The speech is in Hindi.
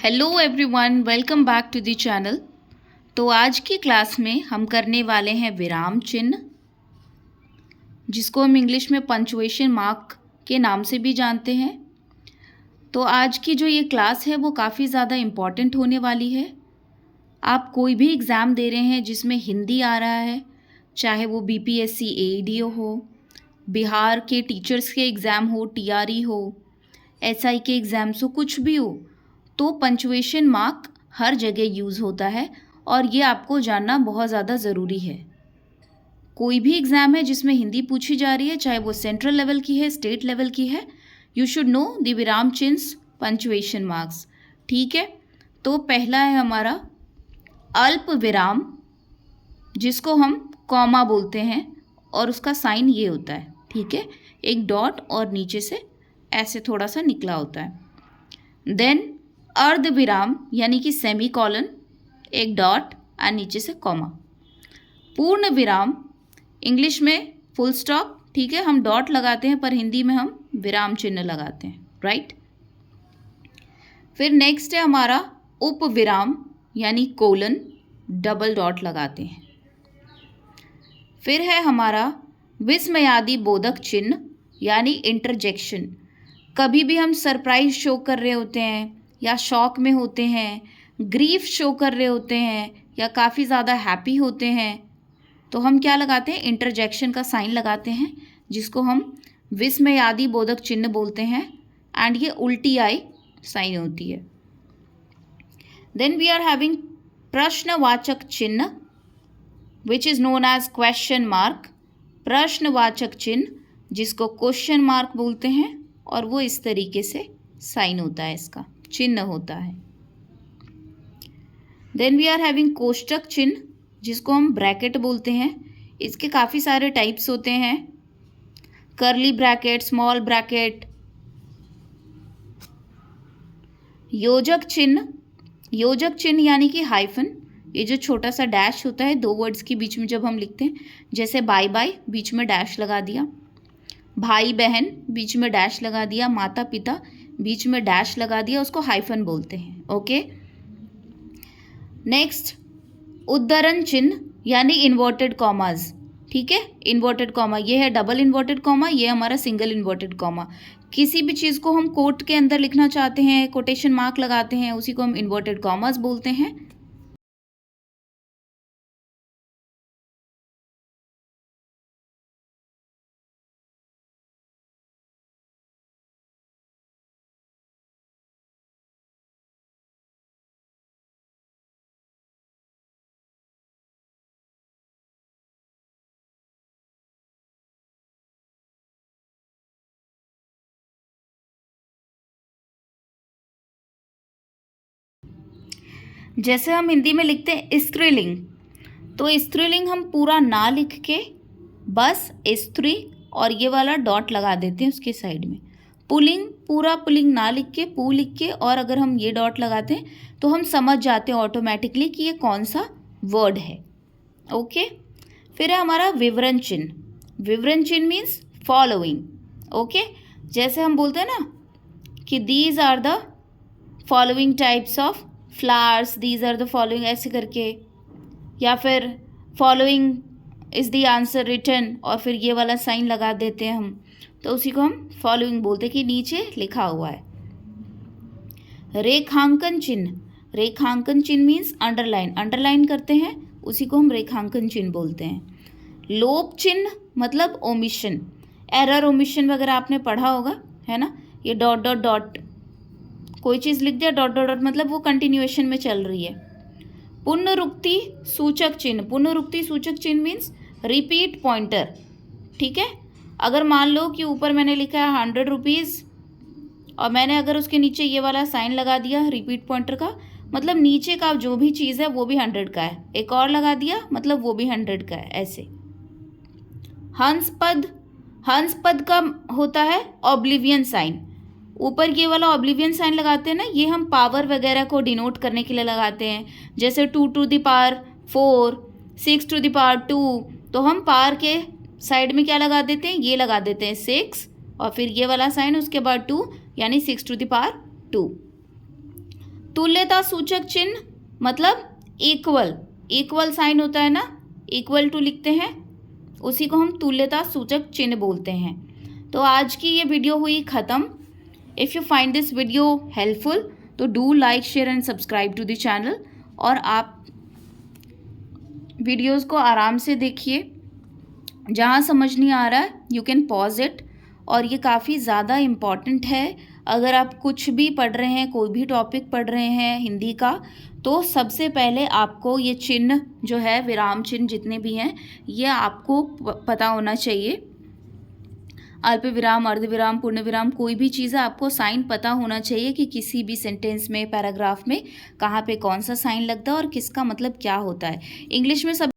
Hello everyone, welcome back to the channel. तो आज की क्लास में हम करने वाले हैं विराम चिन्ह, जिसको हम इंग्लिश में पंक्चुएशन मार्क के नाम से भी जानते हैं। तो आज की जो ये क्लास है वो काफ़ी ज़्यादा इम्पॉर्टेंट होने वाली है। आप कोई भी एग्ज़ाम दे रहे हैं जिसमें हिंदी आ रहा है, चाहे वो बीपीएससी एईडीओ हो, बिहार के टीचर्स के एग्ज़ाम हो, टीआरई हो, एसआई के एग्ज़ाम्स हो, कुछ भी हो, तो पंक्चुएशन मार्क हर जगह यूज़ होता है और ये आपको जानना बहुत ज़्यादा ज़रूरी है। कोई भी एग्ज़ाम है जिसमें हिंदी पूछी जा रही है, चाहे वो सेंट्रल लेवल की है, स्टेट लेवल की है, यू शुड नो द विराम चिन्ह पंक्चुएशन मार्क्स। ठीक है, तो पहला है हमारा अल्प विराम, जिसको हम कॉमा बोलते हैं और उसका साइन ये होता है। ठीक है, एक डॉट और नीचे से ऐसे थोड़ा सा निकला होता है। देन अर्ध विराम यानी कि सेमी कॉलन, एक डॉट और नीचे से कॉमा। पूर्ण विराम इंग्लिश में फुल स्टॉप, ठीक है, हम डॉट लगाते हैं पर हिंदी में हम विराम चिन्ह लगाते हैं, राइट। फिर नेक्स्ट है हमारा उप विराम यानी कोलन, डबल डॉट लगाते हैं। फिर है हमारा विस्मयादि बोधक चिन्ह यानी इंटरजेक्शन। कभी भी हम सरप्राइज शो कर रहे होते हैं या शॉक में होते हैं, ग्रीफ शो कर रहे होते हैं या काफ़ी ज़्यादा हैप्पी होते हैं, तो हम क्या लगाते हैं, इंटरजेक्शन का साइन लगाते हैं, जिसको हम विस्मयादि बोधक चिन्ह बोलते हैं। एंड ये उल्टी आई साइन होती है। देन वी आर हैविंग प्रश्नवाचक चिन्ह which is known as question mark. प्रश्नवाचक चिन्ह जिसको क्वेश्चन मार्क बोलते हैं और वो इस तरीके से साइन होता है, इसका चिन्ह होता है। देन वी आर हैविंग कोष्टक चिन्ह जिसको हम ब्रैकेट बोलते हैं। इसके काफ़ी सारे टाइप्स होते हैं, कर्ली ब्रैकेट, स्मॉल ब्रैकेट। योजक चिन्ह, योजक चिन्ह यानी कि हाइफन, ये जो छोटा सा डैश होता है दो वर्ड्स के बीच में जब हम लिखते हैं, जैसे बाय बाय बीच में डैश लगा दिया, भाई बहन बीच में डैश लगा दिया, माता पिता बीच में डैश लगा दिया, उसको हाइफन बोलते हैं। ओके, नेक्स्ट उद्धरण चिन्ह यानी इन्वर्टेड कॉमाज। ठीक है, इन्वर्टेड कॉमा, ये है डबल इन्वर्टेड कॉमा, ये हमारा सिंगल इन्वर्टेड कॉमा। किसी भी चीज़ को हम कोट के अंदर लिखना चाहते हैं, कोटेशन मार्क लगाते हैं, उसी को हम इन्वर्टेड कॉमाज बोलते हैं। जैसे हम हिंदी में लिखते हैं स्त्रीलिंग, तो स्त्रीलिंग हम पूरा ना लिख के बस स्त्री और ये वाला डॉट लगा देते हैं उसके साइड में। पुल्लिंग पूरा पुल्लिंग ना लिख के पू लिख के और अगर हम ये डॉट लगाते हैं तो हम समझ जाते हैं ऑटोमेटिकली कि ये कौन सा वर्ड है। ओके, फिर है हमारा विवरण चिन्ह। विवरण चिन्ह मीन्स फॉलोइंग। ओके, जैसे हम बोलते हैं ना कि these are the following types of flowers, these are the following, ऐसे करके, या फिर following is the answer written और फिर ये वाला साइन लगा देते हैं हम, तो उसी को हम फॉलोइंग बोलते हैं कि नीचे लिखा हुआ है। रेखांकन चिन्ह, रेखांकन चिन्ह मीन्स अंडरलाइन, अंडरलाइन करते हैं, उसी को हम रेखांकन चिन्ह बोलते हैं। लोप चिन्ह मतलब ओमिशन, एरर ओमिशन वगैरह आपने पढ़ा होगा, है ना। ये डॉट डॉट डॉट कोई चीज़ लिख दिया, डॉट डॉट डॉट मतलब वो कंटिन्यूएशन में चल रही है। पुनरुक्ति सूचक चिन्ह, पुनरुक्ति सूचक चिन्ह मीन्स रिपीट पॉइंटर। ठीक है, अगर मान लो कि ऊपर मैंने लिखा है 100 रुपीज़ और मैंने अगर उसके नीचे ये वाला साइन लगा दिया रिपीट पॉइंटर का, मतलब नीचे का जो भी चीज़ है वो भी 100 का है, एक और लगा दिया मतलब वो भी 100 का है, ऐसे। हंस पद, हंस पद का होता है ऑब्लिवियन साइन, ऊपर ये वाला ऑब्लिवियन साइन लगाते हैं ना, ये हम पावर वगैरह को डिनोट करने के लिए लगाते हैं, जैसे 2 to the power 4, 6 to the power 2, तो हम पावर के साइड में क्या लगा देते हैं, ये लगा देते हैं 6 और फिर ये वाला साइन उसके बाद 2 यानी 6 टू द पावर 2। तुल्यता सूचक चिन्ह मतलब इक्वल, इक्वल साइन होता है ना, इक्वल टू लिखते हैं, उसी को हम तुल्यता सूचक चिन्ह बोलते हैं। तो आज की ये वीडियो हुई ख़त्म। If you find this video helpful तो do like, share and subscribe to the channel. और आप वीडियोस को आराम से देखिए, जहाँ समझ नहीं आ रहा है यू कैन पॉज इट। और ये काफ़ी ज़्यादा इम्पॉर्टेंट है। अगर आप कुछ भी पढ़ रहे हैं, कोई भी टॉपिक पढ़ रहे हैं हिंदी का, तो सबसे पहले आपको ये चिन्ह जो है, विराम चिन्ह जितने भी हैं, ये आपको पता होना चाहिए। अल्प विराम, अर्ध विराम, पूर्ण विराम, कोई भी चीज़ है आपको साइन पता होना चाहिए कि किसी भी सेंटेंस में, पैराग्राफ में कहाँ पे कौन सा साइन लगता है और किसका मतलब क्या होता है। इंग्लिश में सब